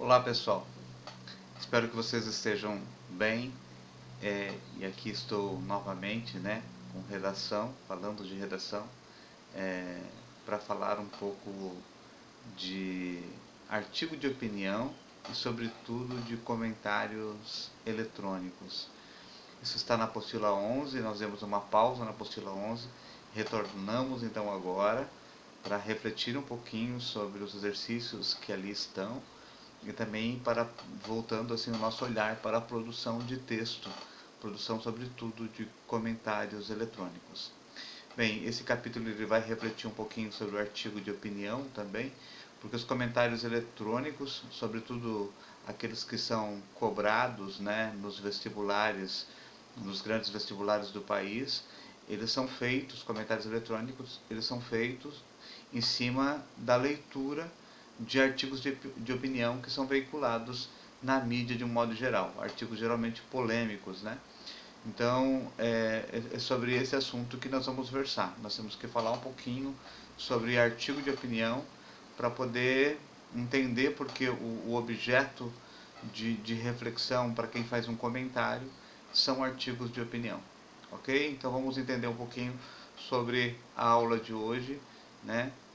Olá pessoal, espero que vocês estejam bem, e aqui estou novamente, com redação, falando de redação, para falar um pouco de artigo de opinião e sobretudo de comentários eletrônicos. Isso está na apostila 11, nós demos uma pausa na apostila 11, retornamos então agora para refletir um pouquinho sobre os exercícios que ali estão e também para voltando assim o nosso olhar para a produção de texto, produção sobretudo de comentários eletrônicos. Bem, esse capítulo ele vai refletir um pouquinho sobre o artigo de opinião também, porque os comentários eletrônicos, sobretudo aqueles que são cobrados, nos vestibulares, nos grandes vestibulares do país, eles são feitos, comentários eletrônicos, eles são feitos em cima da leitura de artigos de opinião que são veiculados na mídia de um modo geral, artigos geralmente polêmicos, Então, é sobre esse assunto que nós vamos versar. Nós temos que falar um pouquinho sobre artigo de opinião para poder entender porque o objeto de reflexão para quem faz um comentário são artigos de opinião, ok? Então vamos entender um pouquinho sobre a aula de hoje,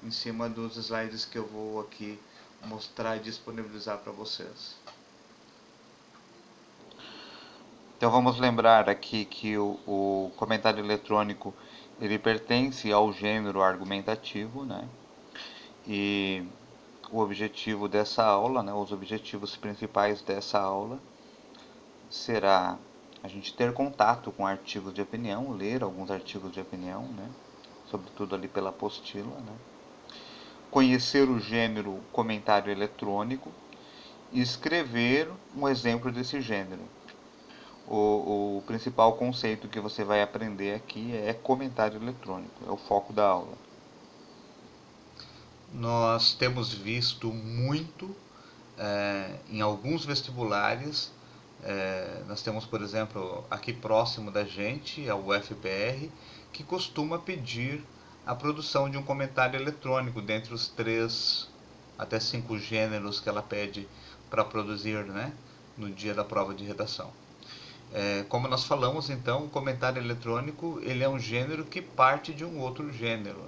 em cima dos slides que eu vou aqui mostrar e disponibilizar para vocês. Então vamos lembrar aqui que o comentário eletrônico ele pertence ao gênero argumentativo, E o objetivo dessa aula, os objetivos principais dessa aula será a gente ter contato com artigos de opinião, ler alguns artigos de opinião, sobretudo ali pela apostila, conhecer o gênero comentário eletrônico e escrever um exemplo desse gênero. O principal conceito que você vai aprender aqui é comentário eletrônico, é o foco da aula. Nós temos visto muito em alguns vestibulares, nós temos, por exemplo, aqui próximo da gente, a UFPR, que costuma pedir a produção de um comentário eletrônico dentre os 3 até 5 gêneros que ela pede para produzir, no dia da prova de redação. Como nós falamos, então, o comentário eletrônico ele é um gênero que parte de um outro gênero,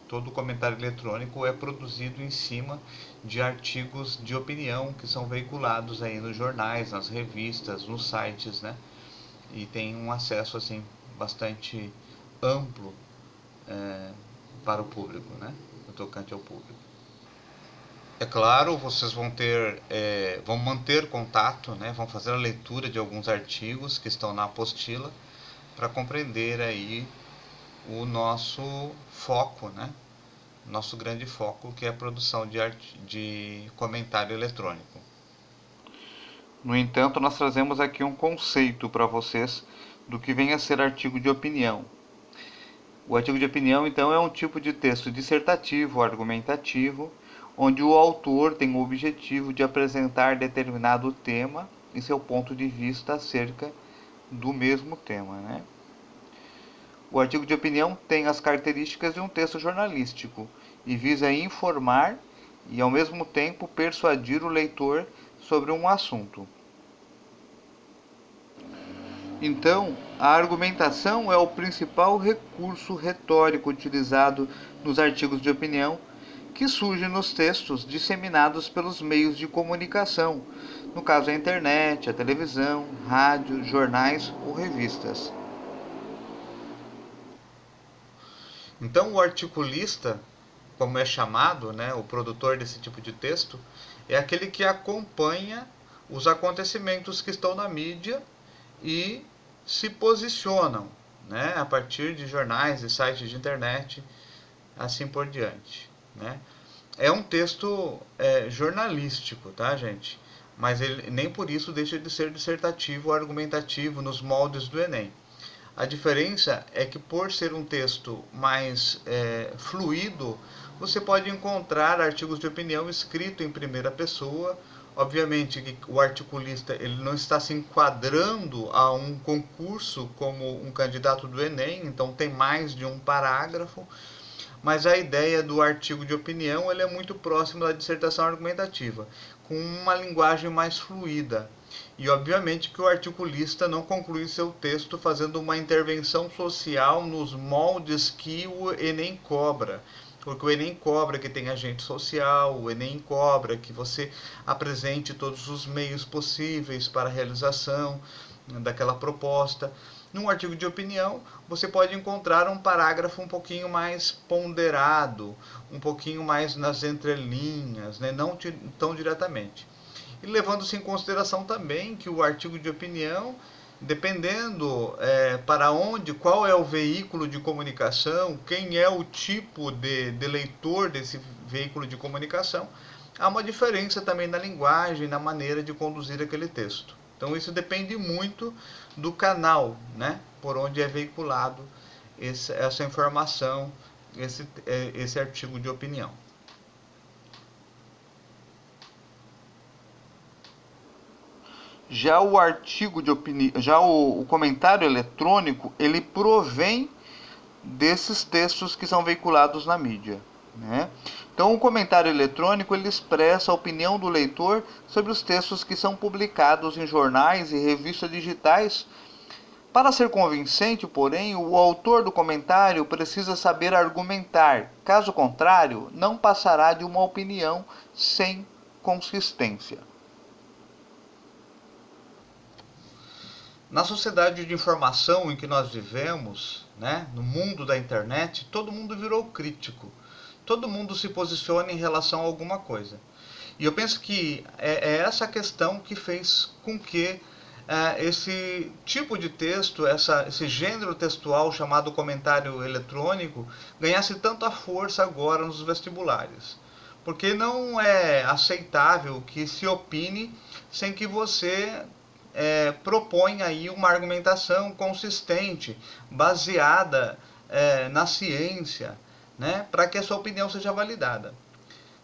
Todo comentário eletrônico é produzido em cima de artigos de opinião que são veiculados aí nos jornais, nas revistas, nos sites, E tem um acesso assim bastante amplo para o público, no tocante ao público. É claro, vocês vão manter contato, vão fazer a leitura de alguns artigos que estão na apostila para compreender aí o nosso foco, nosso grande foco, que é a produção de comentário eletrônico. No entanto, nós trazemos aqui um conceito para vocês do que vem a ser artigo de opinião. O artigo de opinião, então, é um tipo de texto dissertativo, argumentativo, onde o autor tem o objetivo de apresentar determinado tema e seu ponto de vista acerca do mesmo tema, O artigo de opinião tem as características de um texto jornalístico e visa informar e, ao mesmo tempo, persuadir o leitor sobre um assunto. Então, a argumentação é o principal recurso retórico utilizado nos artigos de opinião, que surge nos textos disseminados pelos meios de comunicação, no caso a internet, a televisão, rádio, jornais ou revistas. Então, o articulista, como é chamado, o produtor desse tipo de texto, é aquele que acompanha os acontecimentos que estão na mídia e se posicionam, a partir de jornais e sites de internet, assim por diante, É um texto jornalístico, tá, gente? Mas ele nem por isso deixa de ser dissertativo ou argumentativo nos moldes do Enem. A diferença é que, por ser um texto mais fluido, você pode encontrar artigos de opinião escritos em primeira pessoa. Obviamente que o articulista ele não está se enquadrando a um concurso como um candidato do Enem, então tem mais de um parágrafo, mas a ideia do artigo de opinião ele é muito próximo da dissertação argumentativa. com uma linguagem mais fluida. E obviamente que o articulista não conclui seu texto fazendo uma intervenção social nos moldes que o Enem cobra. Porque o Enem cobra que tenha agente social, o Enem cobra que você apresente todos os meios possíveis para a realização daquela proposta. Num artigo de opinião, você pode encontrar um parágrafo um pouquinho mais ponderado, um pouquinho mais nas entrelinhas, né? Não tão diretamente. E levando-se em consideração também que o artigo de opinião, dependendo para onde, qual é o veículo de comunicação, quem é o tipo de leitor desse veículo de comunicação, há uma diferença também na linguagem, na maneira de conduzir aquele texto. Então isso depende muito do canal, né, por onde é veiculado essa informação, esse artigo de opinião. Já o artigo de opinião, já o comentário eletrônico, ele provém desses textos que são veiculados na mídia, né? Então, o comentário eletrônico ele expressa a opinião do leitor sobre os textos que são publicados em jornais e revistas digitais. Para ser convincente, porém, o autor do comentário precisa saber argumentar. Caso contrário, não passará de uma opinião sem consistência. Na sociedade de informação em que nós vivemos, né, no mundo da internet, todo mundo virou crítico. Todo mundo se posiciona em relação a alguma coisa. E eu penso que é essa questão que fez com que esse tipo de texto, esse gênero textual chamado comentário eletrônico, ganhasse tanta força agora nos vestibulares. Porque não é aceitável que se opine sem que você propõe aí uma argumentação consistente, baseada na ciência, né, para que a sua opinião seja validada.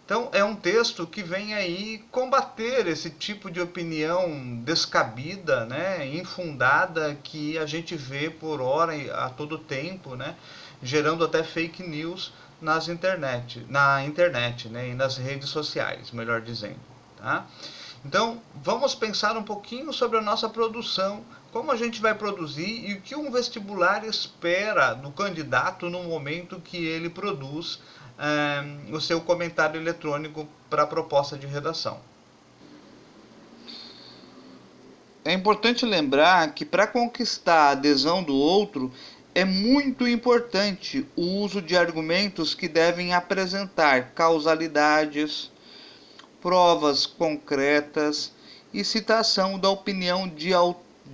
Então, é um texto que vem aí combater esse tipo de opinião descabida, né, infundada, que a gente vê por hora, a todo tempo, né, gerando até fake news na internet, né, e nas redes sociais, melhor dizendo. Tá? Então, vamos pensar um pouquinho sobre a nossa produção, como a gente vai produzir e o que um vestibular espera do candidato no momento que ele produz o seu comentário eletrônico para a proposta de redação. É importante lembrar que para conquistar a adesão do outro, é muito importante o uso de argumentos que devem apresentar causalidades, provas concretas e citação da opinião de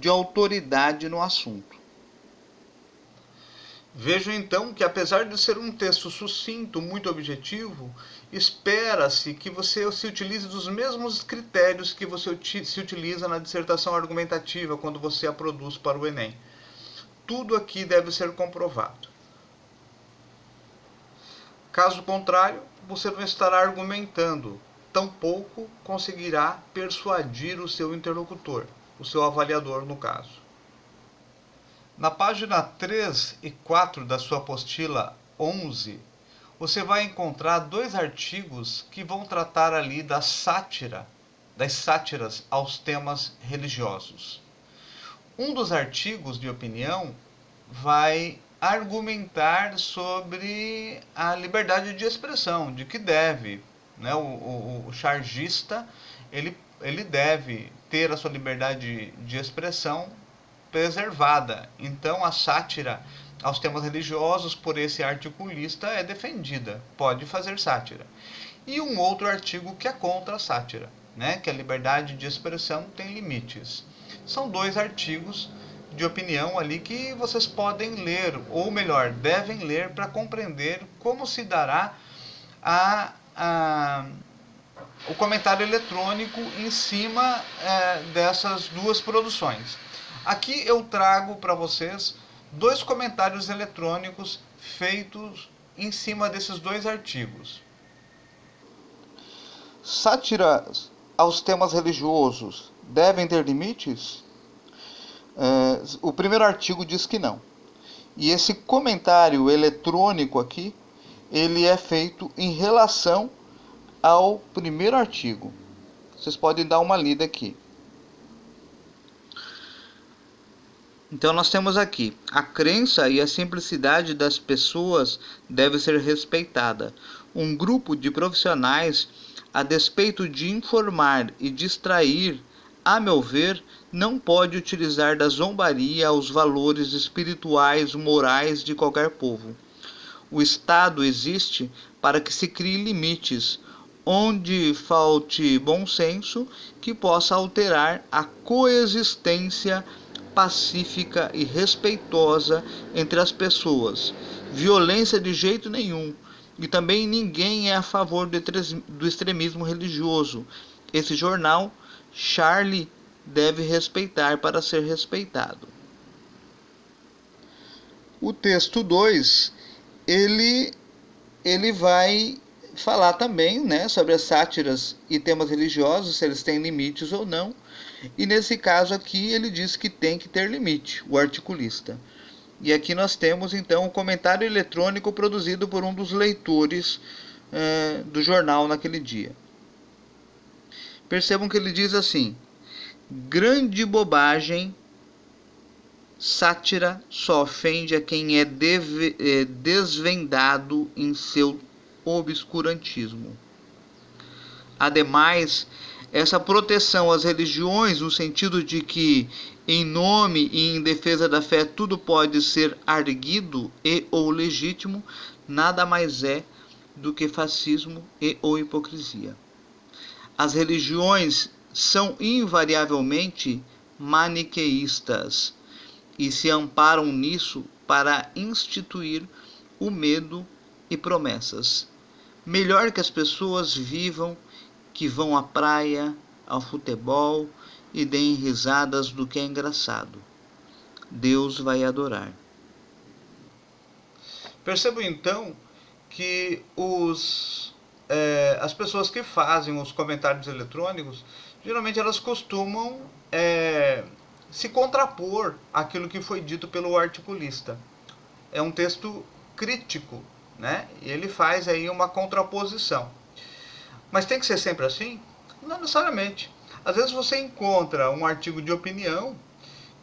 autoridade no assunto. Vejo então que, apesar de ser um texto sucinto, muito objetivo, espera-se que você se utilize dos mesmos critérios que você se utiliza na dissertação argumentativa quando você a produz para o Enem. Tudo aqui deve ser comprovado. Caso contrário, você não estará argumentando, tampouco conseguirá persuadir o seu interlocutor, o seu avaliador no caso. Na página 3 e 4 da sua apostila 11, você vai encontrar dois artigos que vão tratar ali das sátiras aos temas religiosos. Um dos artigos de opinião vai argumentar sobre a liberdade de expressão, de que deve, né, o chargista ele deve ter a sua liberdade de expressão preservada. Então, a sátira aos temas religiosos por esse articulista é defendida, pode fazer sátira. E um outro artigo que é contra a sátira, né, que a liberdade de expressão tem limites. São dois artigos de opinião ali que vocês podem ler, ou melhor, devem ler para compreender como se dará o comentário eletrônico em cima dessas duas produções. Aqui eu trago para vocês dois comentários eletrônicos feitos em cima desses dois artigos. Sátiras aos temas religiosos devem ter limites? O primeiro artigo diz que não. E esse comentário eletrônico aqui, ele é feito em relação ao primeiro artigo. Vocês podem dar uma lida aqui. Então nós temos aqui: a crença e a simplicidade das pessoas deve ser respeitada. Um grupo de profissionais, a despeito de informar e distrair, a meu ver, não pode utilizar da zombaria aos valores espirituais, morais de qualquer povo. O Estado existe para que se crie limites, onde falte bom senso, que possa alterar a coexistência pacífica e respeitosa entre as pessoas. Violência de jeito nenhum. E também ninguém é a favor do extremismo religioso. Esse jornal, Charlie deve respeitar para ser respeitado. O texto 2, ele vai falar também, né, sobre as sátiras e temas religiosos, se eles têm limites ou não. E nesse caso aqui ele diz que tem que ter limite, o articulista. E aqui nós temos então o comentário eletrônico produzido por um dos leitores do jornal naquele dia. Percebam que ele diz assim: grande bobagem, sátira só ofende a quem é desvendado em seu obscurantismo. Ademais, essa proteção às religiões, no sentido de que, em nome e em defesa da fé, tudo pode ser arguido e ou legítimo, nada mais é do que fascismo e ou hipocrisia. As religiões são invariavelmente maniqueístas e se amparam nisso para instituir o medo e promessas. Melhor que as pessoas vivam, que vão à praia, ao futebol e deem risadas do que é engraçado. Deus vai adorar. Percebo então que as pessoas que fazem os comentários eletrônicos, geralmente elas costumam se contrapor àquilo que foi dito pelo articulista. É um texto crítico, né? E ele faz aí uma contraposição. Mas tem que ser sempre assim? Não necessariamente. Às vezes você encontra um artigo de opinião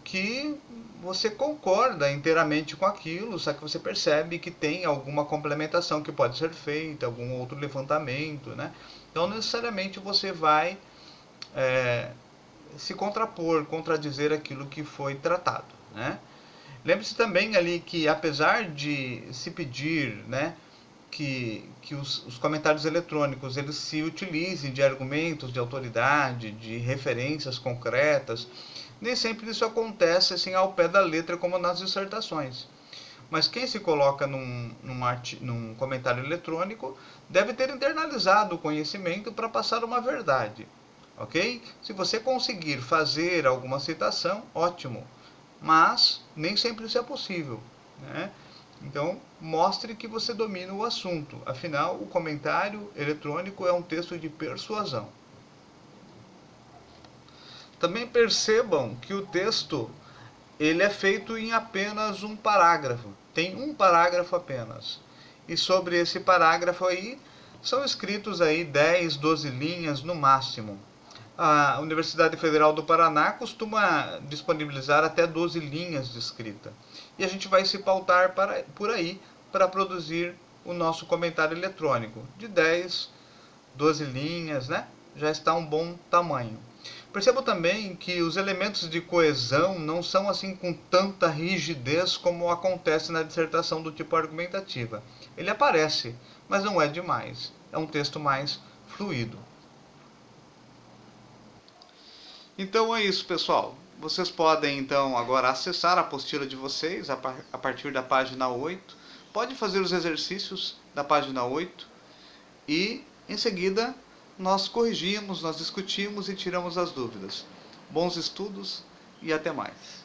que você concorda inteiramente com aquilo, só que você percebe que tem alguma complementação que pode ser feita, algum outro levantamento, né? Então, necessariamente você vai se contradizer aquilo que foi tratado, né? Lembre-se também ali que, apesar de se pedir, né, que os comentários eletrônicos eles se utilizem de argumentos de autoridade, de referências concretas, nem sempre isso acontece assim ao pé da letra como nas dissertações. Mas quem se coloca num comentário eletrônico deve ter internalizado o conhecimento para passar uma verdade, ok? Se você conseguir fazer alguma citação, ótimo, mas nem sempre isso é possível, né? Então, mostre que você domina o assunto. Afinal, o comentário eletrônico é um texto de persuasão. Também percebam que o texto ele é feito em apenas um parágrafo. Tem um parágrafo apenas. E sobre esse parágrafo aí, são escritos aí 10, 12 linhas no máximo. A Universidade Federal do Paraná costuma disponibilizar até 12 linhas de escrita. E a gente vai se pautar por aí para produzir o nosso comentário eletrônico. De 10, 12 linhas, né? Já está um bom tamanho. Percebo também que os elementos de coesão não são assim com tanta rigidez como acontece na dissertação do tipo argumentativa. Ele aparece, mas não é demais. É um texto mais fluido. Então é isso, pessoal. Vocês podem então agora acessar a apostila de vocês a partir da página 8. Pode fazer os exercícios da página 8 e em seguida nós corrigimos, nós discutimos e tiramos as dúvidas. Bons estudos e até mais.